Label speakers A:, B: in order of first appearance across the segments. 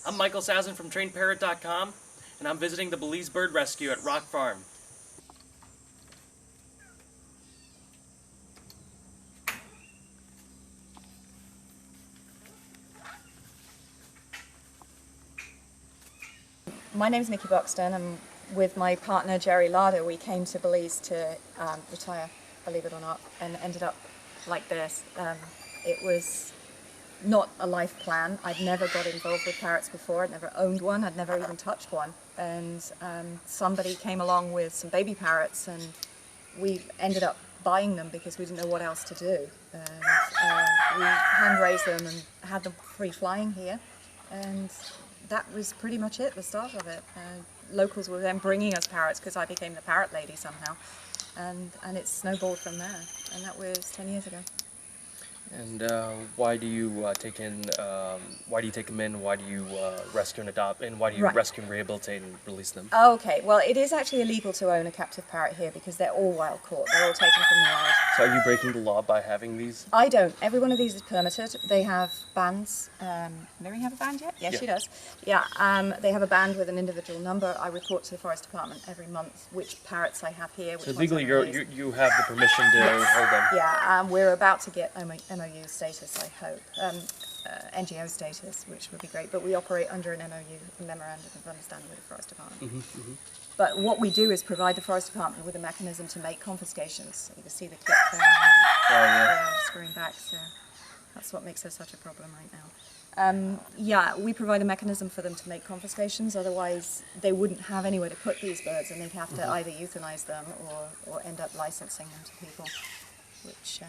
A: I'm Michael Sazin from TrainedParrot.com, and I'm visiting the Belize Bird Rescue at Rock Farm.
B: My name's Nikki Buxton, and with my partner Jerry Larder, we came to Belize to retire, believe it or not, and ended up like this. It was not a life plan. I'd never got involved with parrots before. I'd never owned one. I'd never even touched one. And somebody came along with some baby parrots, and we ended up buying them because we didn't know what else to do. And we hand raised them and had them free flying here. And that was pretty much it, the start of it. Locals were then bringing us parrots because I became the parrot lady somehow. And it snowballed from there. And that was 10 years ago.
A: And why do you take in? Why do you take them in? Why do you rescue and adopt? And why do you rescue and rehabilitate and release them?
B: Okay, well, it is actually illegal to own a captive parrot here because they're all wild caught. They're all taken from the wild.
A: So are you breaking the law by having these?
B: I don't. Every one of these is permitted. They have bands. Mary have a band yet? Yes, yeah. She does. Yeah, they have a band with an individual number. I report to the Forest Department every month which parrots I have here.
A: So legally, you have the permission to hold them?
B: Yeah, we're about to get MOU status, I hope. NGO status, which would be great, but we operate under an MOU, a Memorandum of Understanding with the Forest Department. But what we do is provide the Forest Department with a mechanism to make confiscations. You can see the clip there, screwing back, so that's what makes us such a problem right now. Yeah, we provide a mechanism for them to make confiscations, otherwise they wouldn't have anywhere to put these birds and they'd have to either euthanize them or end up licensing them to people, which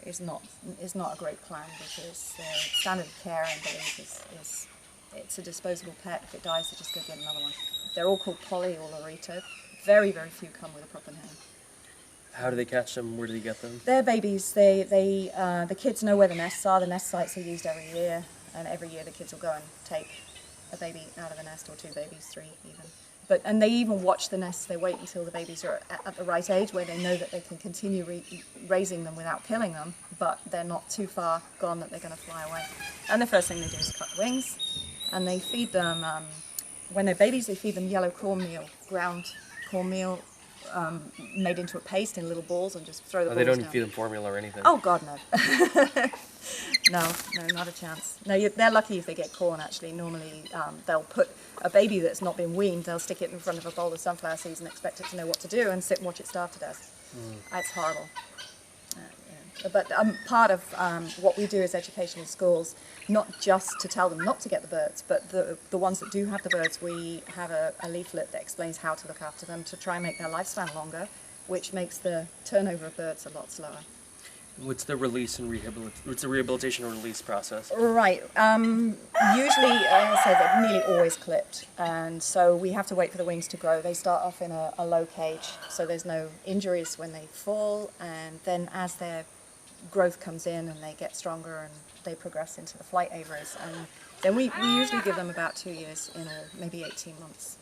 B: is not a great plan because the standard of care in Belize is it's a disposable pet. If it dies, they just go get another one. They're all called poly or lorito. Very, very few come with a proper name.
A: How do they catch them? Where do they get them?
B: They're babies. The kids know where the nests are. The nest sites are used every year, and every year the kids will go and take a baby out of the nest, or two babies, three even. And they even watch the nests. They wait until the babies are at the right age where they know that they can continue raising them without killing them, but they're not too far gone that they're going to fly away. And the first thing they do is cut the wings, and they feed them, when they're babies, they feed them yellow cornmeal, ground cornmeal, made into a paste in little balls, and just throw the balls down.
A: They don't feed them formula or anything?
B: Oh, God, no. No, not a chance. No, they're lucky if they get corn, actually. Normally, they'll put a baby that's not been weaned, they'll stick it in front of a bowl of sunflower seeds and expect it to know what to do and sit and watch it starve to death. It's horrible. Yeah. But part of what we do is education in schools, not just to tell them not to get the birds, but the ones that do have the birds, we have a leaflet that explains how to look after them to try and make their lifespan longer, which makes the turnover of birds a lot slower.
A: What's the rehabilitation and release process?
B: Right. Usually, as I say, they're nearly always clipped, and so we have to wait for the wings to grow. They start off in a low cage, so there's no injuries when they fall, and then as their growth comes in and they get stronger and they progress into the flight aviaries, and then we usually give them about 2 years in all, maybe 18 months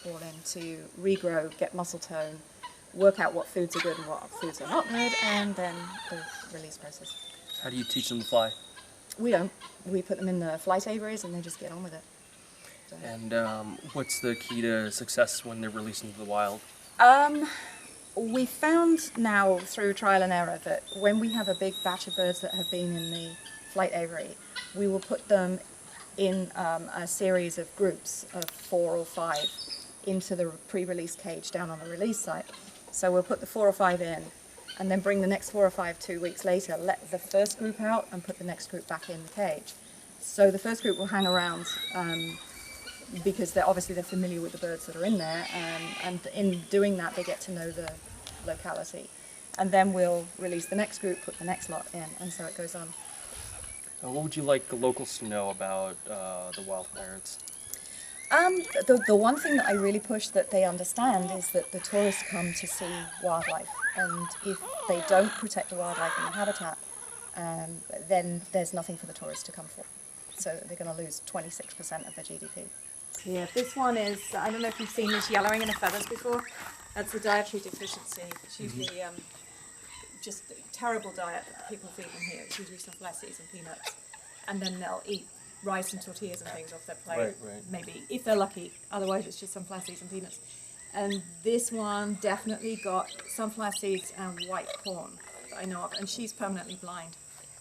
B: all in, to regrow, get muscle tone, work out what foods are good and what foods are not good, and then the release process.
A: How do you teach them to fly?
B: We don't. We put them in the flight aviaries and they just get on with it. So.
A: And what's the key to success when they're released into the wild?
B: We found now through trial and error that when we have a big batch of birds that have been in the flight aviary, we will put them in a series of groups of 4 or 5 into the pre-release cage down on the release site. So we'll put the 4 or 5 in, and then bring the next 4 or 5 2 weeks later, let the first group out, and put the next group back in the cage. So the first group will hang around because they're familiar with the birds that are in there, and in doing that they get to know the locality. And then we'll release the next group, put the next lot in, and so it goes on.
A: What would you like the locals to know about the wild parrots?
B: The one thing that I really push that they understand is that the tourists come to see wildlife, and if they don't protect the wildlife and the habitat, then there's nothing for the tourists to come for. So they're going to lose 26% of their GDP. Yeah, this one is, I don't know if you've seen this yellowing in the feathers before. That's a dietary deficiency. It's usually just a terrible diet that people feed them here. It's usually sunflower seeds and peanuts. And then they'll eat rice and tortillas and things off their plate.
A: Right.
B: Maybe, if they're lucky. Otherwise, it's just sunflower seeds and peanuts. And this one definitely got sunflower seeds and white corn that I know of, and she's permanently blind.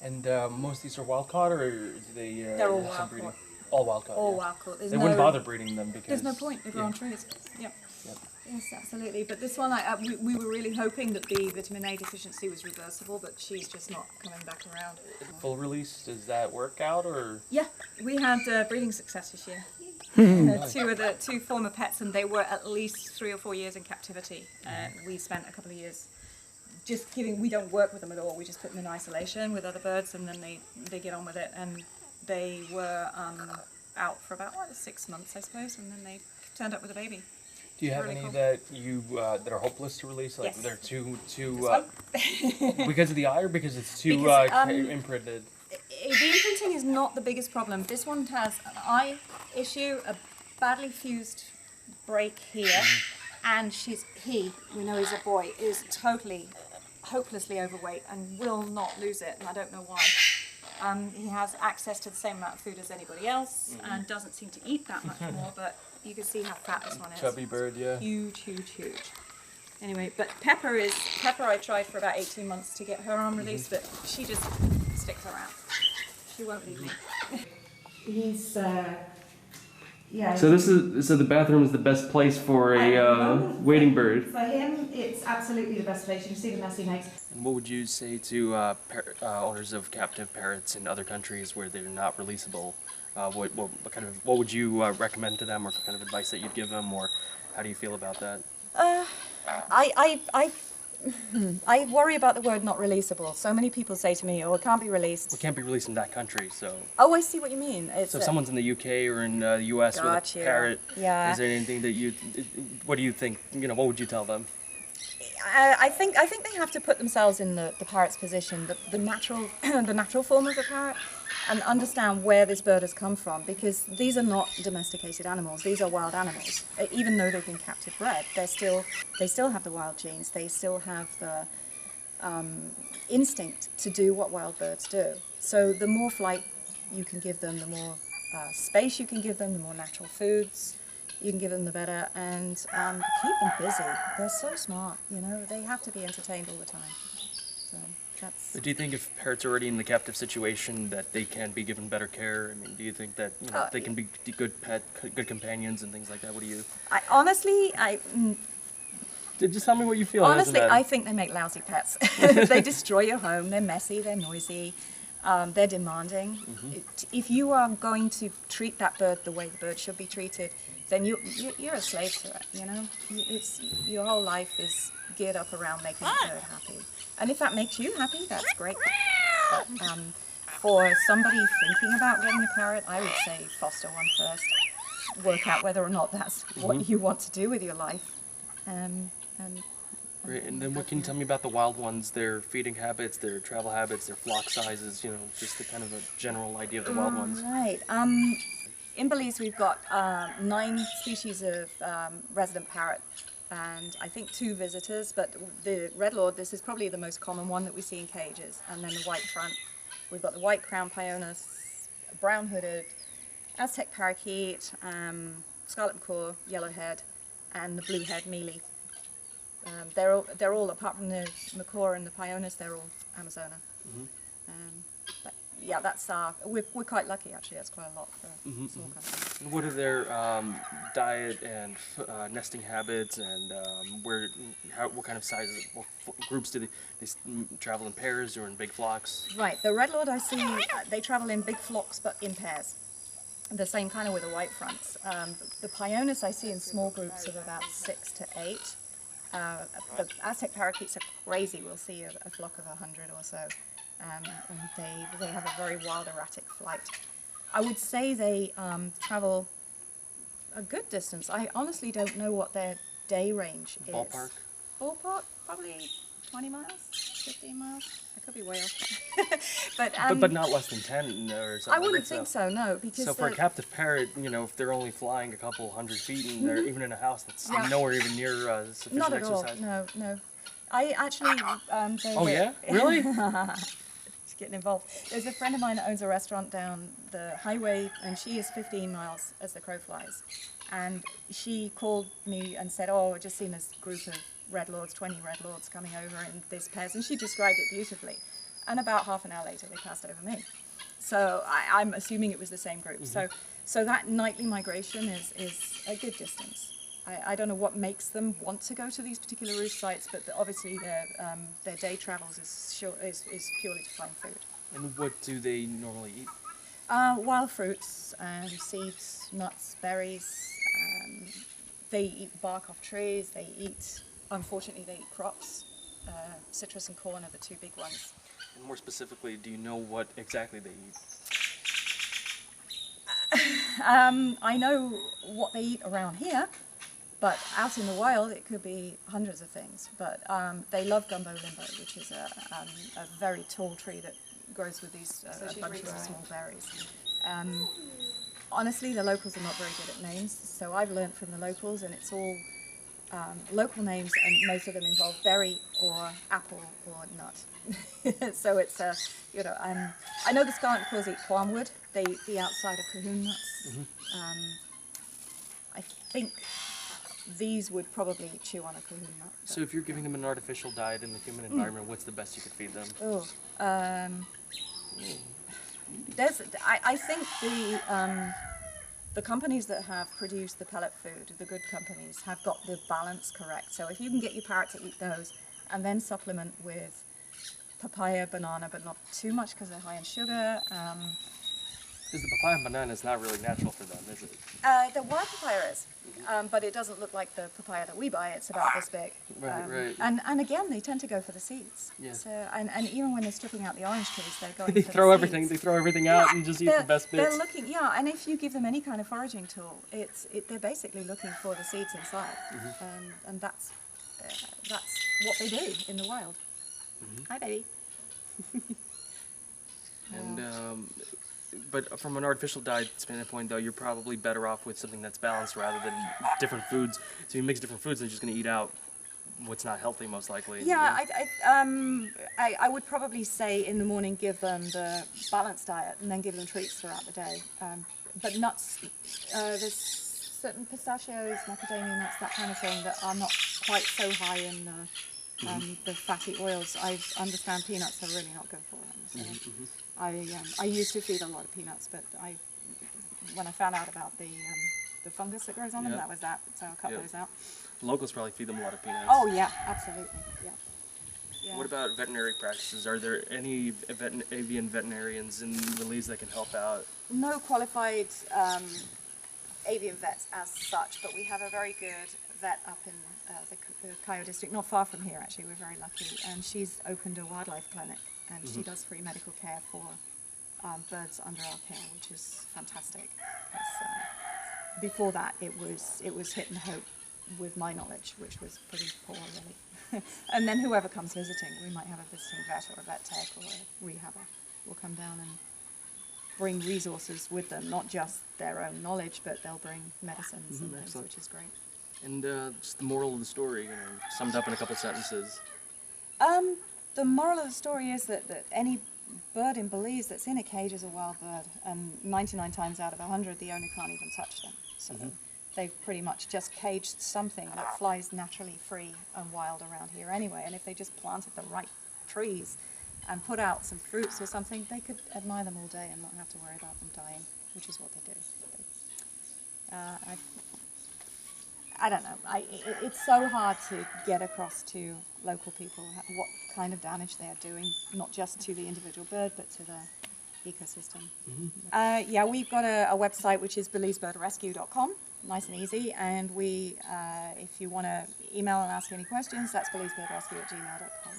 A: And most of these are wild caught, or do they?
B: They're all
A: have some
B: wild
A: breeding?
B: caught.
A: All wild caught.
B: All
A: Yeah.
B: wild caught.
A: They wouldn't bother breeding them because
B: There's no point. They grow on trees. Yep.
A: Yep.
B: Yes, absolutely. But this one, we were really hoping that the vitamin A deficiency was reversible, but she's just not coming back around.
A: Full release, does that work out, or?
B: Yeah, we had breeding success this year. Two former pets, and they were at least 3 or 4 years in captivity. We spent a couple of years just giving. We don't work with them at all. We just put them in isolation with other birds, and then they get on with it. And they were out for about 6 months, I suppose, and then they turned up with a baby.
A: Do you have
B: Really
A: any
B: cool.
A: that you that are hopeless to release? Like
B: Yes.
A: they're too
B: This one?
A: because of the eye, or because it's too
B: Because,
A: imprinted?
B: The imprinting is not the biggest problem. This one has an eye issue, a badly fused break here, and we know he's a boy, is totally, hopelessly overweight and will not lose it, and I don't know why. He has access to the same amount of food as anybody else and doesn't seem to eat that much more, but you can see how fat this one is.
A: Chubby bird, yeah.
B: Huge. Anyway, but Pepper I tried for about 18 months to get her on release, but she just sticks around. She won't leave me. He's, yeah.
A: So the bathroom is the best place for a waiting bird.
B: For him, it's absolutely the best place. You can see the mess he makes.
A: And what would you say to owners of captive parrots in other countries where they're not releasable? What would you recommend to them, or kind of advice that you'd give them, or how do you feel about that?
B: I worry about the word not releasable. So many people say to me, "Oh, it can't be released."
A: We can't be released in that country, so.
B: Oh, I see what you mean.
A: So if someone's in the UK or in the US with a parrot,
B: yeah.
A: is there anything that what do you think, what would you tell them?
B: I think they have to put themselves in the parrot's position, the natural the natural form of the parrot, and understand where this bird has come from, because these are not domesticated animals. These are wild animals. Even though they've been captive bred, they still have the wild genes. They still have the instinct to do what wild birds do. So the more flight you can give them, the more space you can give them, the more natural foods you can give them, the better, and keep them busy. They're so smart, they have to be entertained all the time. So that's...
A: Do you think if parrots are already in the captive situation that they can be given better care? I mean, do you think that they can be good companions and things like that? What do you... Just tell me what you feel.
B: Honestly, I think they make lousy pets. They destroy your home, they're messy, they're noisy, they're demanding. If you are going to treat that bird the way the bird should be treated, then you're a slave to it, your whole life is geared up around making the bird happy. And if that makes you happy, that's great. But for somebody thinking about getting a parrot, I would say foster one first. Work out whether or not that's what you want to do with your life.
A: Great. And then what can you tell me about the wild ones, their feeding habits, their travel habits, their flock sizes, just the kind of a general idea of the wild ones?
B: Right. In Belize, we've got 9 species of resident parrot, and I think 2 visitors, but the red lord, this is probably the most common one that we see in cages, and then the white front. We've got the white crown pionus, brown-hooded, Aztec parakeet, scarlet macaw, yellowhead, and the blue-head mealy. They're all, apart from the macaw and the pionus, they're all Amazona. But yeah, that's we're quite lucky actually. That's quite a lot for a small country.
A: What are their diet and nesting habits, and what kind of sizes, what groups do they travel in pairs or in big flocks?
B: Right, the red lord I see, they travel in big flocks but in pairs. The same kind of with the white fronts. The pionus I see in small groups of about 6 to 8. The Aztec parakeets are crazy. We'll see a flock of 100 or so. And they have a very wild, erratic flight. I would say they travel a good distance. I honestly don't know what their day range is.
A: Ballpark?
B: Ballpark? Probably 20 miles, 15 miles. I could be way off.
A: but not less than 10 or something.
B: I wouldn't think so, no. Because
A: so for a captive parrot, if they're only flying a couple 100 feet and they're even in a house that's nowhere even near sufficient
B: not at
A: exercise.
B: all. No. I actually.
A: Oh yeah, really?
B: getting involved. There's a friend of mine that owns a restaurant down the highway, and she is 15 miles as the crow flies. And she called me and said, oh, I just seen this group of red lords, 20 red lords coming over in this pairs, and she described it beautifully. And about half an hour later, they passed over me. So I'm assuming it was the same group. So that nightly migration is a good distance. I don't know what makes them want to go to these particular roost sites, but obviously their day travels is purely to find food.
A: And what do they normally eat?
B: Wild fruits, seeds, nuts, berries. They eat bark off trees. Unfortunately, they eat crops. Citrus and corn are the two big ones.
A: And more specifically, do you know what exactly they eat?
B: I know what they eat around here, but out in the wild it could be hundreds of things. But they love gumbo limbo, which is a very tall tree that grows with these bunches of small berries. Honestly, the locals are not very good at names, so I've learned from the locals, and it's all local names, and most of them involve berry or apple or nut. So it's I know the scarlet crows eat palmwood. They eat the outside of cahoon nuts. I think these would probably chew on a cahoon nut.
A: So if you're giving them an artificial diet in the human environment, what's the best you could feed them?
B: I think the companies that have produced the pellet food, the good companies, have got the balance correct. So if you can get your parrot to eat those and then supplement with papaya, banana, but not too much because they're high in sugar.
A: Because the papaya and banana is not really natural for them, is it?
B: The wild papaya is, but it doesn't look like the papaya that we buy. It's about this big.
A: Right.
B: And again, they tend to go for the seeds.
A: Yeah.
B: So and even when they're stripping out the orange trees, they're going.
A: They
B: for
A: throw
B: the
A: everything.
B: seeds.
A: They throw everything out and just eat the best bits.
B: They're looking, and if you give them any kind of foraging tool, they're basically looking for the seeds inside, and that's what they do in the wild. Hi, baby.
A: And but from an artificial diet standpoint, though, you're probably better off with something that's balanced rather than different foods. So you mix different foods, they're just going to eat out what's not healthy, most likely.
B: Yeah, I would probably say in the morning give them the balanced diet and then give them treats throughout the day. But nuts, there's certain pistachios, macadamia nuts, that kind of thing that are not quite so high in the fatty oils. I understand peanuts are really not good for them. So I used to feed a lot of peanuts, but when I found out about the fungus that grows on them, that was that. So I cut those out.
A: Locals probably feed them a lot of peanuts.
B: Oh yeah, absolutely. Yeah.
A: What about veterinary practices? Are there any avian veterinarians in Belize that can help out?
B: No qualified avian vets as such, but we have a very good vet up in the Cayo district, not far from here actually. We're very lucky, and she's opened a wildlife clinic, and she does free medical care for birds under our care, which is fantastic. Before that, it was hit and hope with my knowledge, which was pretty poor really. And then whoever comes visiting, we might have a visiting vet or a vet tech or a rehabber will come down and bring resources with them, not just their own knowledge, but they'll bring medicines and things, which is great.
A: And just the moral of the story, summed up in a couple sentences.
B: The moral of the story is that any bird in Belize that's in a cage is a wild bird, and 99 times out of 100 the owner can't even touch them. So they've pretty much just caged something that flies naturally free and wild around here anyway, and if they just planted the right trees and put out some fruits or something, they could admire them all day and not have to worry about them dying, which is what they do. I don't know. It's so hard to get across to local people what kind of damage they are doing, not just to the individual bird, but to the ecosystem. We've got a website which is belizebirdrescue.com, nice and easy, and we, if you want to email and ask any questions, that's belizebirdrescue@gmail.com.